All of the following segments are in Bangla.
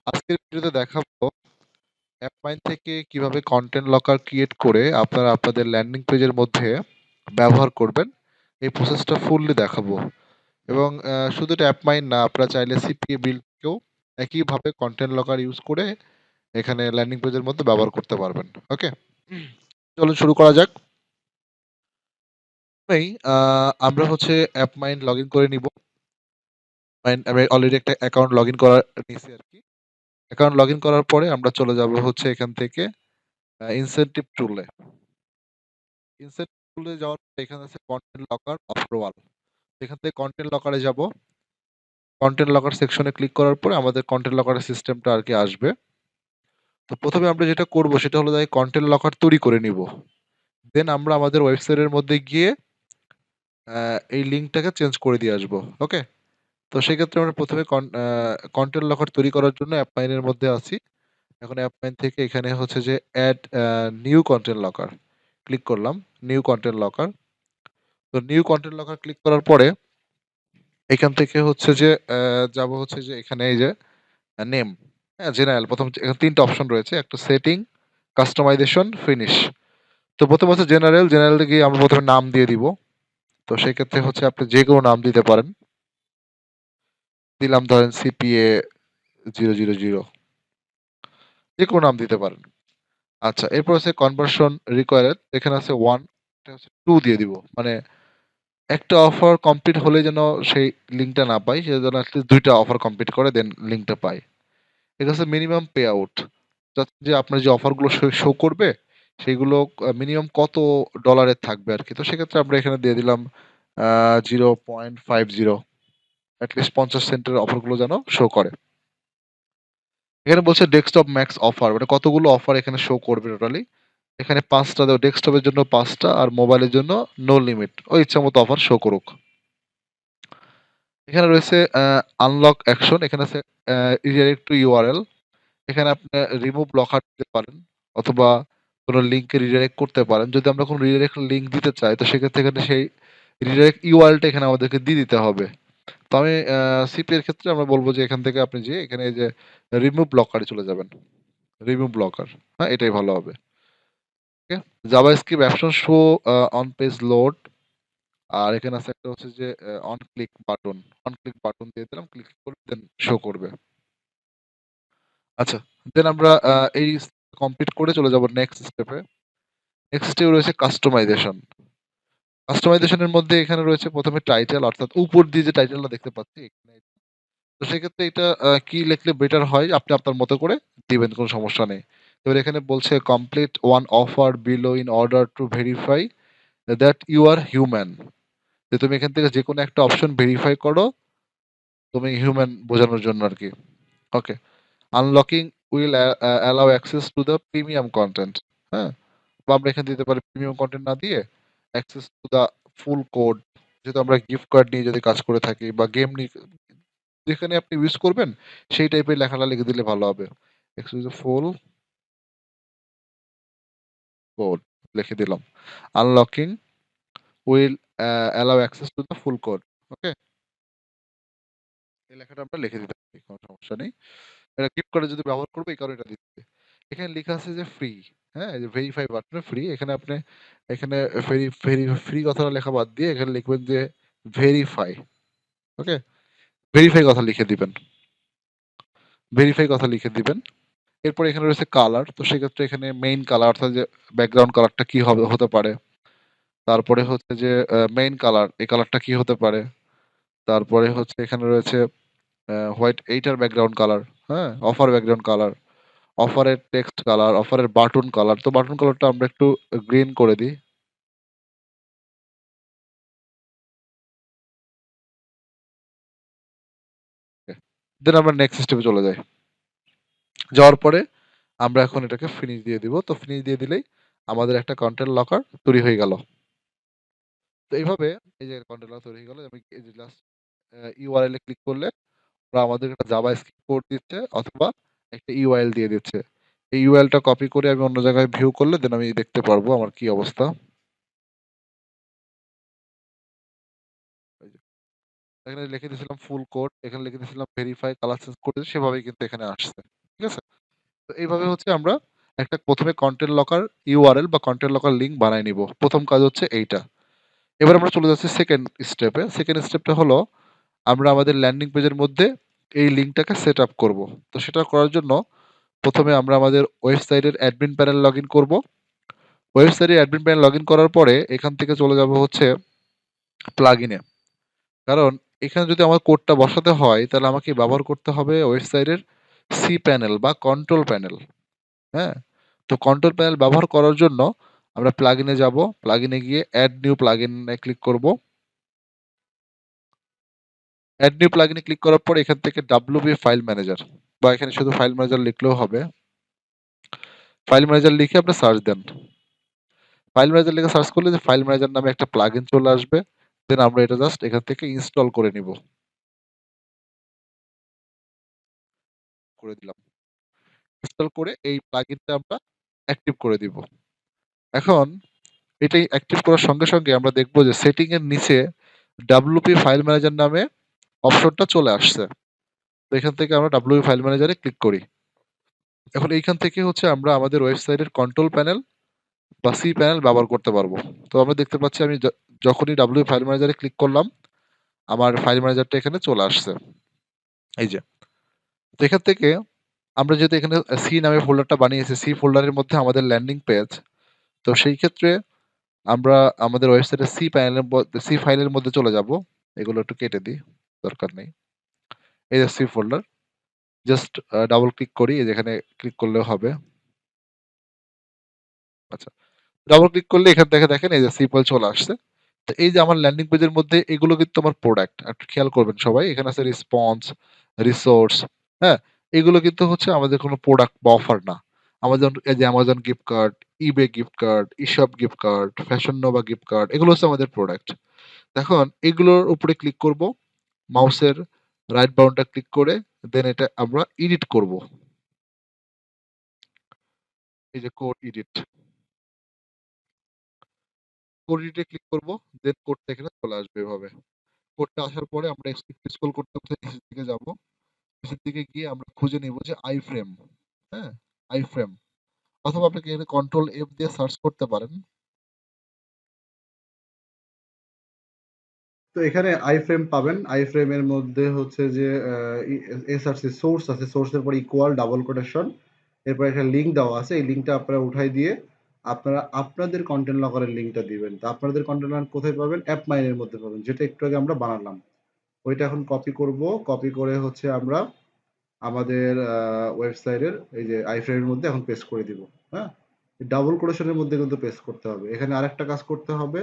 আজকের ভিডিওতে দেখাবো অ্যাপমাইন থেকে কিভাবে কন্টেন্ট লকার ক্রিয়েট করে আপনারা আপনাদের ল্যান্ডিং পেজের মধ্যে ব্যবহার করবেন। এই প্রসেসটা ফুললি দেখাবো। এবং শুধু এটা অ্যাপমাইন না, আপনারা চাইলে সিপিএ বিল্ডকেও একইভাবে কন্টেন্ট লকার ইউজ করে এখানে ল্যান্ডিং পেজের মধ্যে ব্যবহার করতে পারবেন। ওকে, চলুন শুরু করা যাক। প্রথমেই আমরা হচ্ছে অ্যাপমাইন লগ ইন করে নিব। আমি অলরেডি একটা অ্যাকাউন্ট লগ ইন করা নিয়েছি আর কি। অ্যাকাউন্ট লগ ইন করার পরে আমরা চলে যাব হচ্ছে এখান থেকে ইনসেনটিভ টুলে। ইনসেনটিভ টুলে যাওয়ার পরে এখানে আছে কন্টেন্ট লকার অফার ওয়াল। এখান থেকে কন্টেন্ট লকারে যাব। কন্টেন্ট লকার সেকশনে ক্লিক করার পরে আমাদের কন্টেন্ট লকারের সিস্টেমটা আর কি আসবে। তো প্রথমে আমরা যেটা করব সেটা হলো যে কন্টেন্ট লকার তৈরি করে নিব। দেন আমরা আমাদের ওয়েবসাইটের মধ্যে গিয়ে এই লিঙ্কটাকে চেঞ্জ করে দিয়ে আসবো। ওকে, তো সেক্ষেত্রে আমরা প্রথমে কন্টেন্ট লকার তৈরি করার জন্য অ্যাপমাইনের মধ্যে আছি। এখন অ্যাপমাইন থেকে এখানে হচ্ছে যে add new content locker click করলাম। New content locker. তো নিউ কন্টেন্ট লকার ক্লিক করার পরে এখান থেকে হচ্ছে যে যাব হচ্ছে যে এখানে এই যে নেম, হ্যাঁ জেনারেল। প্রথম এখানে তিনটা অপশন রয়েছে, একটা সেটিং, কাস্টমাইজেশন, ফিনিশ। তো প্রথমে হচ্ছে জেনারেল। জেনারেল গিয়ে আমরা প্রথমে নাম দিয়ে দিব। তো সেক্ষেত্রে হচ্ছে আপনি যে কোনো নাম দিতে পারেন। দিলাম ধরেন সিপিএ 000, যে কোনো নাম দিতে পারেন। আচ্ছা, এরপর হচ্ছে কনভার্সন রিকোয়ার্ড, এখানে আছে 1, এটা হচ্ছে 2 দিয়ে দিব। মানে একটা অফার কমপ্লিট হলে যেন সেই লিঙ্কটা না পাই, সে যেন অ্যাটলিস্ট 2টা অফার কমপ্লিট করে দেন লিঙ্কটা পায়। এটা হচ্ছে মিনিমাম পে আউট, যে আপনার যে অফারগুলো শো করবে সেইগুলো মিনিমাম কত ডলারের থাকবে আর কি। তো সেক্ষেত্রে আমরা এখানে দিয়ে দিলাম 0.50, অ্যাটলিস্ট 50 সেন্টের অফারগুলো যেন শো করে। এখানে বলছে ডেস্কটপ ম্যাক্স অফার, মানে কতগুলো অফার এখানে শো করবে টোটালি। এখানে 5টা দেবো, ডেস্কটপের জন্য 5টা আর মোবাইলের জন্য নো লিমিট, ওই ইচ্ছা মতো অফার শো করুক। এখানে রয়েছে আনলক অ্যাকশন, এখানে আছে রিডাইরেক্ট টু ইউআরএল। এখানে আপনি রিমুভ লকার দিতে পারেন অথবা কোনো লিঙ্কে রিডাইরেক্ট করতে পারেন। যদি আমরা কোনো রিডাইরেক্ট লিঙ্ক দিতে চাই তো সেক্ষেত্রে এখানে সেই রিডাইরেক্ট ইউআরএলটা এখানে আমাদেরকে দিয়ে দিতে হবে। তো আমি সিপি এর ক্ষেত্রে আমরা বলবো যে এখান থেকে আপনি যে এখানে এই যে রিমুভ ব্লকারে চলে যাবেন। রিমুভ ব্লকার, হ্যাঁ এটাই ভালো হবে। Okay, JavaScript action show on page load. আর এখানে আছে একটা হচ্ছে যে on click button. On click button দিয়ে দিলাম, ক্লিক করে দেন শো করবে। আচ্ছা, দেন আমরা এই কমপ্লিট করে চলে যাব নেক্সট স্টেপে। নেক্সট স্টেপ রয়েছে কাস্টমাইজেশন। কাস্টমাইজেশনের মধ্যে এখানে রয়েছে প্রথমে টাইটেল, অর্থাৎ উপর দিয়ে যে টাইটেলটা দেখতে পাচ্ছি এখানে। তো সেক্ষেত্রে এটা কি লিখলে বেটার হয় আপনি আপনার মতো করে দিবেন, কোনো সমস্যা নেই। এবার এখানে বলছে complete one offer below in order to verify that you are human. যে তুমি এখান থেকে যে কোনো একটা অপশন ভেরিফাই করো, তুমি হিউম্যান বোঝানোর জন্য আর কি। Okay, unlocking will allow access to the premium content. হ্যাঁ, বা আমরা এখানে দিতে পারি প্রিমিয়াম কন্টেন্ট না দিয়ে access to the full code. যেহেতু আমরা গিফট কার্ড নিয়ে যদি কাজ করে থাকি বা গেম নিয়ে যেখানে আপনি ইউজ করবেন সেই টাইপের লেখাটা লিখে দিলে ভালো হবে। অ্যাক্সেস টু ফুল কোড লিখে দিলাম। Unlocking will allow access to the full code. Okay, এই লেখাটা আমরা লিখে দিতে পারি, কোনো সমস্যা নেই। এটা গিফট কার্ডে যদি ব্যবহার করবো এই কারণে এটা দিতে। এখানে লেখা আছে যে ফ্রি, হ্যাঁ এই যে ভেরিফাই বাটনে ফ্রি। এখানে আপনি এখানে ফ্রি কথাটা লেখা বাদ দিয়ে এখানে লিখবেন যে ভেরিফাই। ওকে, ভেরিফাই কথা লিখে দিবেন। ভেরিফাই কথা লিখে দিবেন। এরপর এখানে রয়েছে কালার। তো সেক্ষেত্রে এখানে মেইন কালার, অর্থাৎ যে ব্যাকগ্রাউন্ড কালারটা কি হবে হতে পারে। তারপরে হচ্ছে যে মেইন কালার, এই কালারটা কি হতে পারে। তারপরে হচ্ছে এখানে রয়েছে হোয়াইট, এইটার ব্যাকগ্রাউন্ড কালার। হ্যাঁ, অফার ব্যাকগ্রাউন্ড কালার, অফারের টেক্সট কালার, অফারের বাটন কালার। তো বাটন কালারটা আমরা একটু গ্রিন করে দিই। দেন আমরা নেক্সট স্টেপে চলে যাই। যাওয়ার পরে আমরা এখন এটাকে ফিনিশ দিয়ে দিব। তো ফিনিশ দিয়ে দিলেই আমাদের একটা কন্টেন্ট লকার তৈরি হয়ে গেল। তো এইভাবে এই যে কন্টেন্ট লকার তৈরি হয়ে গেল। আমি এই যে জাস্ট ইউআরএল এ ক্লিক করলে ওরা আমাদের একটা জাভা স্ক্রিপ্ট কোড দিচ্ছে অথবা একটা ইউআরএল দিয়ে দিচ্ছে। এই ইউআরএলটা কপি করে আমি অন্য জায়গায় ভিউ করলে দেন আমি দেখতে পারবো আমার কি অবস্থা। এই যে এখানে লিখে দিয়েছিলাম ফুল কোড, এখানে লিখে দিয়েছিলাম ভেরিফাই কালার চেঞ্জ করে সেভাবেই কিন্তু এখানে আসছে। ঠিক আছে? তো এইভাবে হচ্ছে আমরা একটা ১ম এ কনটেন্ট লকার ইউআরএল বা কনটেন্ট লকার লিঙ্ক বানায় নিব। ১ম কাজ হচ্ছে এইটা। এবার আমরা চলে যাচ্ছি 2nd স্টেপে। 2nd স্টেপটা হলো আমরা আমাদের ল্যান্ডিং পেজের মধ্যে এই লিঙ্কটাকে সেট আপ করব। তো সেটা করার জন্য ১ম এ আমরা আমাদের ওয়েবসাইটের অ্যাডমিন প্যানেল লগইন করব। ওয়েবসাইটের অ্যাডমিন প্যানেল লগইন করার পরে এখান থেকে চলে যাব হচ্ছে প্লাগইনে। কারণ এখানে যদি আমার কোডটা বসাতে হয় তাহলে আমাকে ব্যবহার করতে হবে ওয়েবসাইটের সি প্যানেল বা কন্ট্রোল প্যানেল। হ্যাঁ? তো কন্ট্রোল প্যানেল ব্যবহার করার জন্য আমরা প্লাগইনে যাব। প্লাগইনে গিয়ে এড নিউ প্লাগইন এ ক্লিক করব। এড নিউ প্লাগইনে ক্লিক করার পর এখান থেকে WP ফাইল ম্যানেজার বা এখানে শুধু ফাইল ম্যানেজার লিখলেও হবে। ফাইল ম্যানেজার লিখে আপনি সার্চ দেন। ফাইল ম্যানেজার লিখে সার্চ করলে যে ফাইল ম্যানেজার নামে একটা প্লাগইন চলে আসবে। দেন আমরা এটা জাস্ট এখান থেকে ইনস্টল করে নিব। করে দিলাম। ইনস্টল করে এই প্লাগইনটা আমরা অ্যাক্টিভ করে দিব। এখন এটাই অ্যাক্টিভ করার সঙ্গে, সঙ্গে আমরা দেখব যে সেটিং এর নিচে WP ফাইল ম্যানেজার নামে অপশনটা চলে আসছে। তো এখান থেকে আমরা WP ফাইল ম্যানেজারে ক্লিক করি। এখন এইখান থেকে হচ্ছে আমরা আমাদের ওয়েবসাইটের কন্ট্রোল প্যানেল বা সি প্যানেল ব্যবহার করতে পারবো। তো আমরা দেখতে পাচ্ছি আমি যখনই WP ফাইল ম্যানেজারে ক্লিক করলাম, আমার ফাইল ম্যানেজারটা এখানে চলে আসছে। এই যে। তো এখান থেকে আমরা যেহেতু এখানে সি নামে ফোল্ডারটা বানিয়েছি, সি ফোল্ডারের মধ্যে আমাদের ল্যান্ডিং পেজ। তো সেই ক্ষেত্রে আমরা আমাদের ওয়েবসাইটের সি ফাইলের মধ্যে চলে যাব। এগুলো একটু কেটে দিই, দরকার নেই। এই যে C folder, just double click করি, এই যে এখানে ক্লিক করলেও হবে। আচ্ছা, ডাবল ক্লিক করলে এখান থেকে দেখেন এই যে সি ফাইল চলে আসছে। তো এই যে আমার ল্যান্ডিং পেজের মধ্যে এগুলো কিন্তু আমার প্রোডাক্ট। একটু খেয়াল করবেন সবাই। এখানে আছে রেসপন্স, রিসোর্স, হ্যাঁ? এগুলো কিন্তু হচ্ছে আমাদের কোনো প্রোডাক্ট বা অফার না। আমাজন এই যে Amazon gift card, eBay gift card, eShop gift card, fashion Nova gift card, এগুলো হচ্ছে আমাদের প্রোডাক্ট। এখন এগুলোর উপরে ক্লিক করব। মাউসের রাইট বাটনটা ক্লিক করে দেন এটা আমরা এডিট করব। এই যে কোড এডিট। কোড এডিটে ক্লিক করব। দেন কোডটা এখানে চলে আসবে এভাবে। কোডটা আসার পরে আমরা একটু স্ক্রল করতে, করতে নিচের দিকে যাব। নিচের দিকে গিয়ে আমরা খুঁজে নিব যে আইফ্রেম, হ্যাঁ? আইফ্রেম অথবা আপনি এখানে কন্ট্রোল এফ দিয়ে সার্চ করতে পারেন। তো এখানে আইফ্রেম পাবেন। আইফ্রেম এর মধ্যে হচ্ছে যে এসআরসি সোর্স আছে, সোর্সের পর ইকুয়াল ডাবল কোটেশন, এরপর একটা লিঙ্ক দেওয়া আছে। এই লিঙ্কটা আপনারা উঠাই দিয়ে আপনারা আপনাদের কন্টেন্ট লকারের লিঙ্কটা দিবেন। তো আপনাদের কন্টেন্ট লকার কোথায় পাবেন? অ্যাপমাইনের মধ্যে পাবেন, যেটা একটু আগে আমরা বানালাম। ওইটা এখন কপি করব। কপি করে হচ্ছে আমরা আমাদের ওয়েবসাইটের এই যে আইফ্রেমের মধ্যে এখন পেস্ট করে দিব। হ্যাঁ? ডাবল কোটেশনের মধ্যে কিন্তু পেস্ট করতে হবে। এখানে আরেকটা কাজ করতে হবে।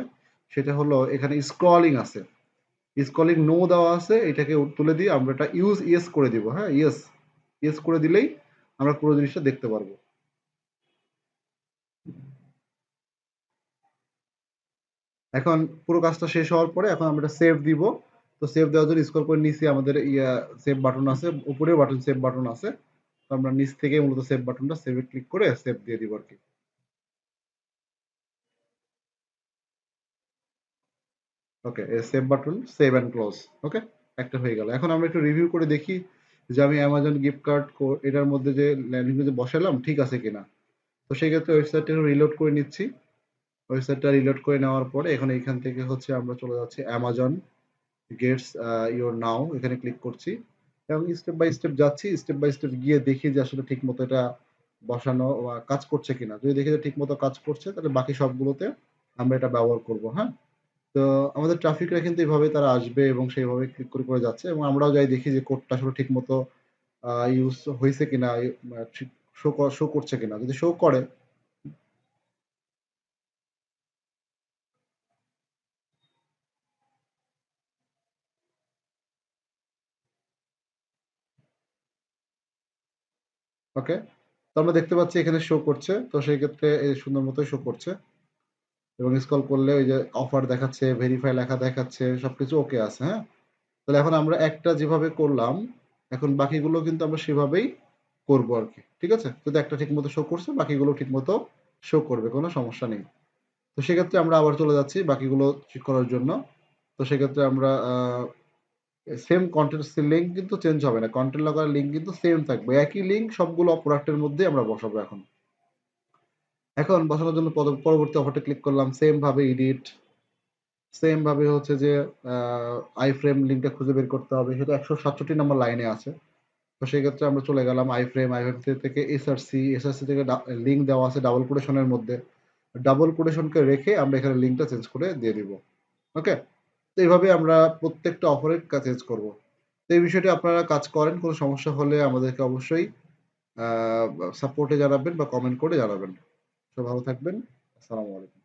সেটা হলো এখানে স্ক্রলিং আছে। স্ক্রলিং নো দেওয়া আছে, এটাকে তুলে দিয়ে আমরা এটা ইউজ ইয়েস করে দিব। হ্যাঁ, ইয়েস ইয়েস করে দিলেই আমরা পুরো জিনিসটা দেখতে পারবো। এখন পুরো কাজটা শেষ হওয়ার পরে এখন আমরা এটা সেভ দিব। তো সেভ দেওয়ার জন্য স্ক্রল করে নিচে আমাদের সেভ বাটন আছে, উপরেও বাটন সেভ বাটন আছে। তো আমরা নিচ থেকে মূলত সেভ বাটনটা সেভে ক্লিক করে সেভ দিয়ে দিব আর কি। Okay, save button, save and close. Okay, একটা হয়ে গেল। এখন আমরা একটু রিভিউ করে দেখি যে আমি অ্যামাজন গিফট কার্ড এটার মধ্যে যে ল্যান্ডিং পেজে বসালাম ঠিক আছে কিনা। তো সেই ক্ষেত্রে ওয়েবসাইটটা রিলোড করে নিচ্ছি। ওয়েবসাইটটা রিলোড করে নেওয়ার পরে এখন এইখান থেকে হচ্ছে আমরা চলে যাচ্ছি অ্যামাজন গেটস ইওর নাও, এখানে ক্লিক করছি এবং স্টেপ বাই স্টেপ যাচ্ছি। স্টেপ বাই স্টেপ গিয়ে দেখি যে আসলে ঠিক মতো এটা বসানো বা কাজ করছে কিনা। যদি দেখি যে ঠিক মতো কাজ করছে তাহলে বাকি সবগুলোতে আমরা এটা ব্যবহার করব। হ্যাঁ, তো আমাদের ট্রাফিকরা কিন্তু এইভাবে তারা আসবে এবং সেইভাবে ক্লিক করে করে যাচ্ছে এবং আমরাও যাই দেখি যে কোডটা আসলে ঠিক মতো ইউজ হয়েছে কিনা, ঠিক শো করছে কিনা। যদি শো করে, ওকে, তো আমরা দেখতে পাচ্ছি এখানে শো করছে। তো সেই ক্ষেত্রে এই সুন্দর মতোই শো করছে এবং স্ক্রল করলে ওই যে অফার দেখাচ্ছে, ভেরিফাই লেখা দেখাচ্ছে, সবকিছু ওকে আছে। হ্যাঁ, তাহলে এখন আমরা একটা যেভাবে করলাম এখন বাকিগুলো কিন্তু আমরা সেভাবেই করবো আর কি। ঠিক আছে, যদি একটা ঠিক মতো শো করছে বাকিগুলো ঠিক মতো শো করবে, কোনো সমস্যা নেই। তো সেক্ষেত্রে আমরা আবার চলে যাচ্ছি বাকিগুলো ঠিক করার জন্য। তো সেক্ষেত্রে আমরা সেম কন্টেন্ট লিঙ্ক কিন্তু চেঞ্জ হবে না, কন্টেন্ট লকারের লিঙ্ক কিন্তু সেম থাকবে, একই লিঙ্ক সবগুলো প্রোডাক্টের মধ্যে আমরা বসাবো। এখন বসানোর জন্য পরবর্তী অফারটা ক্লিক করলাম, সেম ভাবে এডিট, সেম ভাবে হচ্ছে যে আই ফ্রেম লিঙ্কটা খুঁজে বের করতে হবে, সেটা 167 নম্বর লাইনে আছে। তো সেক্ষেত্রে আমরা চলে গেলাম আই ফ্রেম থেকে এসআরসি থেকে লিঙ্ক দেওয়া আছে ডাবল কোটেশনের মধ্যে, ডাবল কোটেশনকে রেখে আমরা এখানে লিঙ্কটা চেঞ্জ করে দিয়ে দিব। ওকে, তো এইভাবে আমরা প্রত্যেকটা অফারের চেঞ্জ করব। তো এই বিষয়টি আপনারা কাজ করেন, কোনো সমস্যা হলে আমাদেরকে অবশ্যই সাপোর্টে জানাবেন বা কমেন্ট করে জানাবেন। তো ভালো থাকবেন। আসসালামু আলাইকুম।